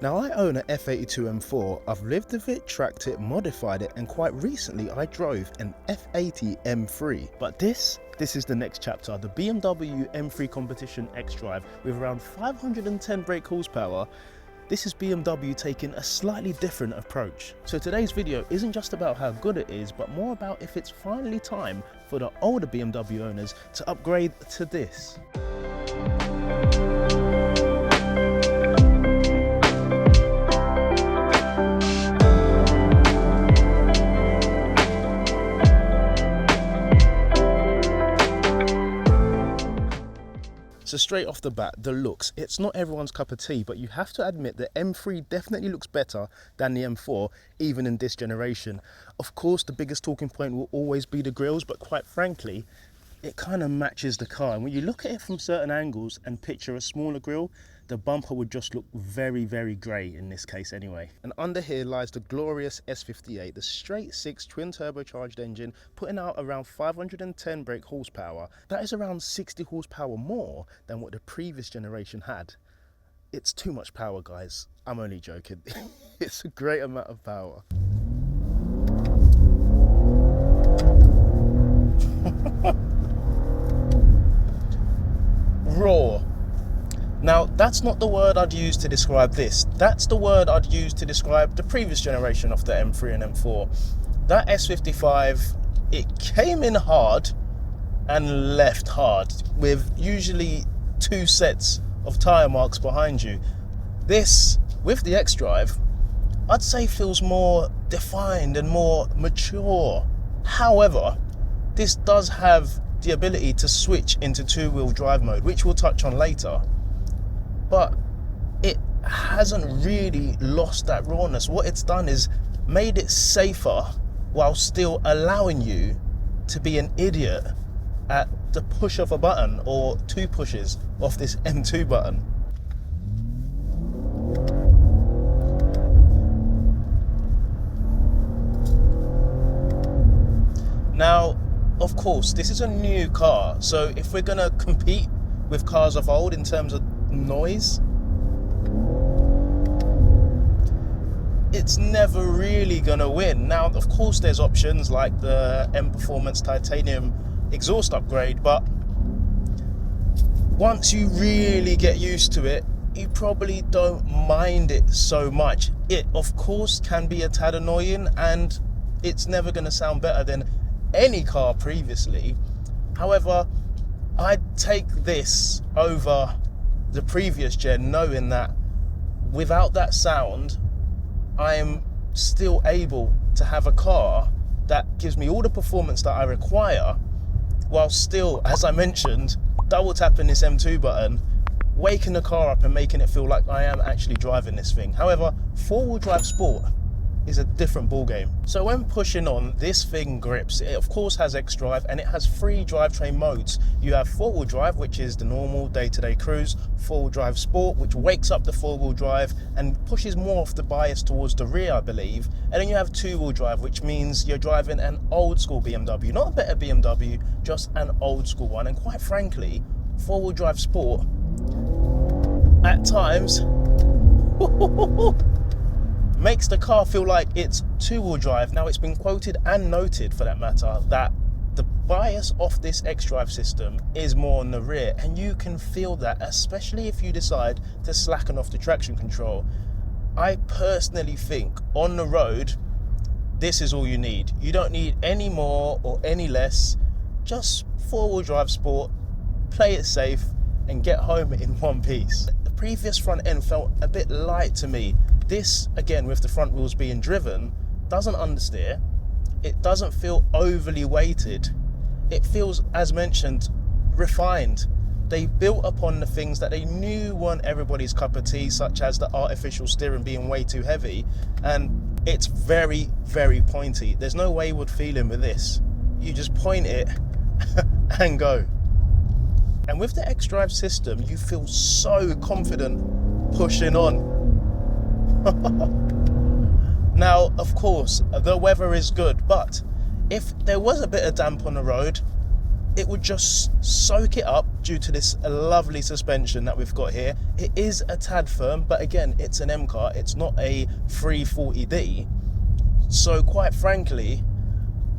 Now I own an F82 M4, I've lived with it, tracked it, modified it, and quite recently I drove an F80 M3. But this is the next chapter, the BMW M3 Competition xDrive with around 510 brake horsepower. This is BMW taking a slightly different approach. So today's video isn't just about how good it is, but more about if it's finally time for the older BMW owners to upgrade to this. So straight off the bat, the looks, it's not everyone's cup of tea, but you have to admit the M3 definitely looks better than the M4, even in this generation. Of course, the biggest talking point will always be the grills, but quite frankly, it kind of matches the car. And when you look at it from certain angles and picture a smaller grille, the bumper would just look very, very grey in this case anyway. And under here lies the glorious S58, the straight six twin turbocharged engine, putting out around 510 brake horsepower. That is around 60 horsepower more than what the previous generation had. It's too much power, guys. I'm only joking. It's a great amount of power. Raw. Now, that's not the word I'd use to describe this. That's the word I'd use to describe the previous generation of the M3 and M4. That S55, it came in hard and left hard, with usually 2 sets of tyre marks behind you. This, with the xDrive, I'd say feels more defined and more mature. However, this does have the ability to switch into 2-wheel drive mode, which we'll touch on later. But it hasn't really lost that rawness. What it's done is made it safer while still allowing you to be an idiot at the push of a button or 2 pushes of this M2 button. Now, of course, this is a new car, so if we're gonna compete with cars of old in terms of noise, it's never really gonna win. Now, of course, there's options like the M Performance titanium exhaust upgrade, but once you really get used to it, you probably don't mind it so much. It, of course, can be a tad annoying, and it's never gonna sound better than any car previously. However, I'd take this over the previous gen, knowing that without that sound, I'm still able to have a car that gives me all the performance that I require, while still, as I mentioned, double tapping this M2 button, waking the car up and making it feel like I am actually driving this thing. However, 4-wheel drive sport is a different ball game. So when pushing on, this thing grips. It of course has xDrive, and it has 3 drivetrain modes. You have 4-wheel drive, which is the normal day-to-day cruise, 4-wheel drive sport, which wakes up the 4-wheel drive and pushes more of the bias towards the rear, I believe. And then you have 2-wheel drive, which means you're driving an old school BMW, not a better BMW, just an old school one. And quite frankly, 4-wheel drive sport at times makes the car feel like it's 2-wheel drive. Now, it's been quoted and noted, for that matter, that the bias of this xDrive system is more on the rear, and you can feel that, especially if you decide to slacken off the traction control. I personally think on the road, this is all you need. You don't need any more or any less. Just 4-wheel drive sport, play it safe, and get home in one piece. The previous front end felt a bit light to me. This, again, with the front wheels being driven, doesn't understeer. It doesn't feel overly weighted. It feels, as mentioned, refined. They built upon the things that they knew weren't everybody's cup of tea, such as the artificial steering being way too heavy, and it's very, very pointy. There's no wayward feeling with this. You just point it and go. And with the xDrive system, you feel so confident pushing on. Now, of course, the weather is good, but if there was a bit of damp on the road, it would just soak it up due to this lovely suspension that we've got here. It is a tad firm, but again, it's an M car, it's not a 340D. So quite frankly,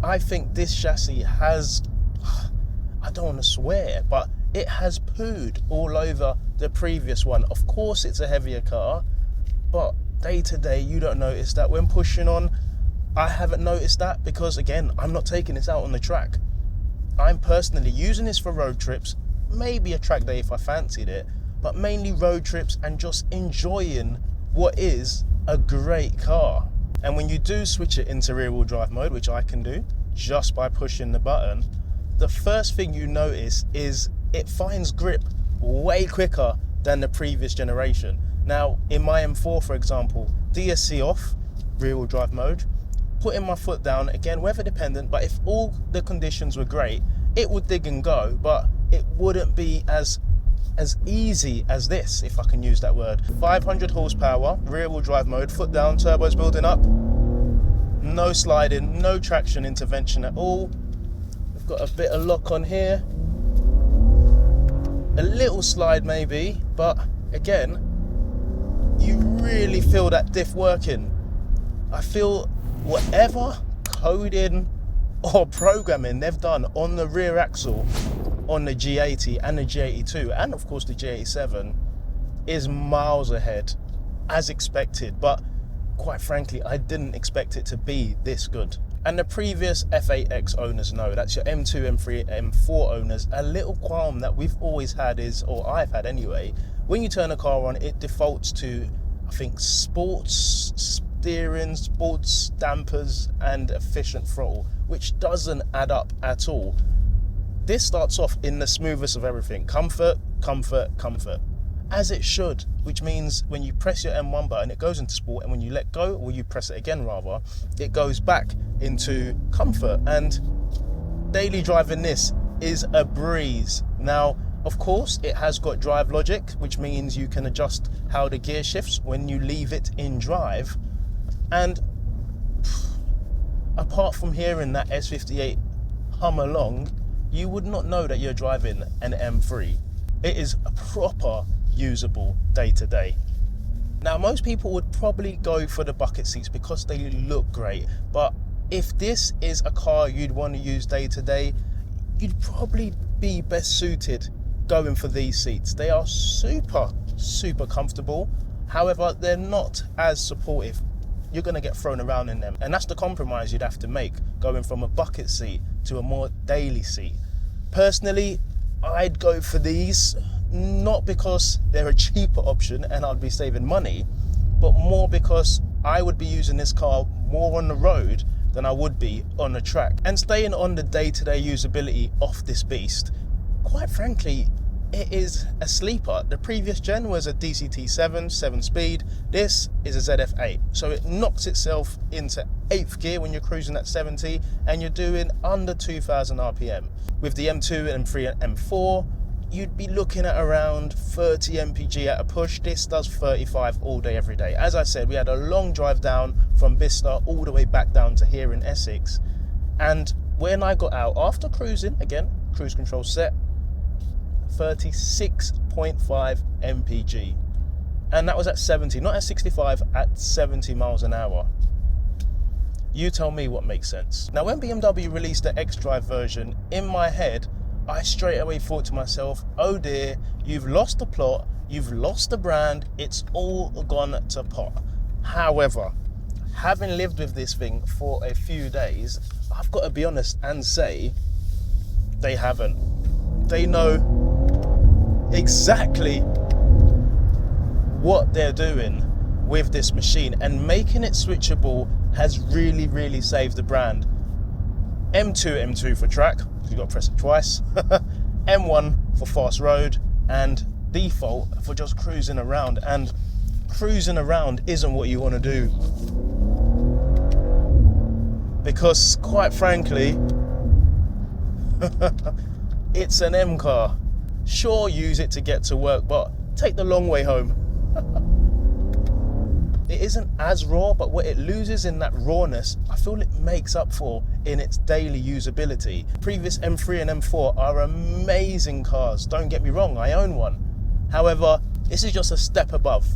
I think this chassis has, I don't want to swear, but it has pooed all over the previous one. Of course it's a heavier car, but day to day you don't notice that. When pushing on, I haven't noticed that because again, I'm not taking this out on the track. I'm personally using this for road trips, maybe a track day if I fancied it, but mainly road trips and just enjoying what is a great car. And when you do switch it into rear wheel drive mode, which I can do just by pushing the button, the first thing you notice is it finds grip way quicker than the previous generation. Now, in my M4, for example, DSC off, rear wheel drive mode, putting my foot down, again, weather dependent, but if all the conditions were great, it would dig and go, but it wouldn't be as easy as this, if I can use that word. 500 horsepower, rear wheel drive mode, foot down, turbo's building up, no sliding, no traction intervention at all. We've got a bit of lock on here, a little slide maybe, but again, you really feel that diff working. I feel whatever coding or programming they've done on the rear axle on the G80 and the G82 and of course the G87 is miles ahead, as expected, but quite frankly I didn't expect it to be this good. And the previous F8X owners know, that's your M2, M3, M4 owners, a little qualm that we've always had is, or I've had anyway, when you turn a car on, it defaults to, I think, sports steering, sports dampers and efficient throttle, which doesn't add up at all. This starts off in the smoothest of everything, comfort, comfort, comfort, as it should, which means when you press your M1 button, it goes into sport, and when you let go, or you press it again rather, it goes back into comfort. And daily driving this is a breeze. Now, of course, it has got drive logic, which means you can adjust how the gear shifts when you leave it in drive. And apart from hearing that S58 hum along, you would not know that you're driving an M3. It is a proper usable day to day. Now, most people would probably go for the bucket seats because they look great, but if this is a car you'd want to use day to day, you'd probably be best suited going for these seats. They are super comfortable. However, they're not as supportive. You're going to get thrown around in them, and that's the compromise you'd have to make, going from a bucket seat to a more daily seat. Personally, I'd go for these, not because they're a cheaper option and I'd be saving money, but more because I would be using this car more on the road than I would be on the track. And staying on the day-to-day usability of this beast, quite frankly, it is a sleeper. The previous gen was a DCT7, 7-speed. This is a ZF8. So it knocks itself into 8th gear when you're cruising at 70 and you're doing under 2,000 RPM. With the M2, M3 and M4, you'd be looking at around 30 mpg at a push. This does 35 all day, every day. As I said, we had a long drive down from Bicester all the way back down to here in Essex. And when I got out, after cruising, again, cruise control set, 36.5 mpg, and that was at 70, not at 65, at 70 miles an hour. You tell me what makes sense. Now, when BMW released the xDrive version, in my head I straight away thought to myself, oh dear, you've lost the plot, you've lost the brand, it's all gone to pot. However, having lived with this thing for a few days, I've got to be honest and say they haven't. They know exactly what they're doing with this machine, and making it switchable has really saved the brand. M2 for track, you've got to press it twice, M1 for fast road, and default for just cruising around. And cruising around isn't what you want to do, because quite frankly it's an M car. Sure, use it to get to work, but take the long way home. It isn't as raw, but what it loses in that rawness, I feel it makes up for in its daily usability. Previous M3 and M4 are amazing cars, don't get me wrong, I own one. However, this is just a step above.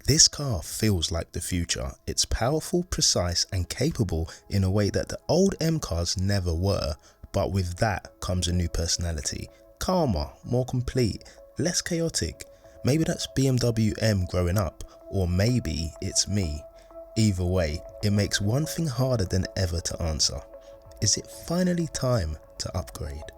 This car feels like the future. It's powerful, precise and capable in a way that the old M cars never were, but with that comes a new personality. Calmer, more complete, less chaotic. Maybe that's BMW M growing up, or maybe it's me. Either way, it makes one thing harder than ever to answer. Is it finally time to upgrade?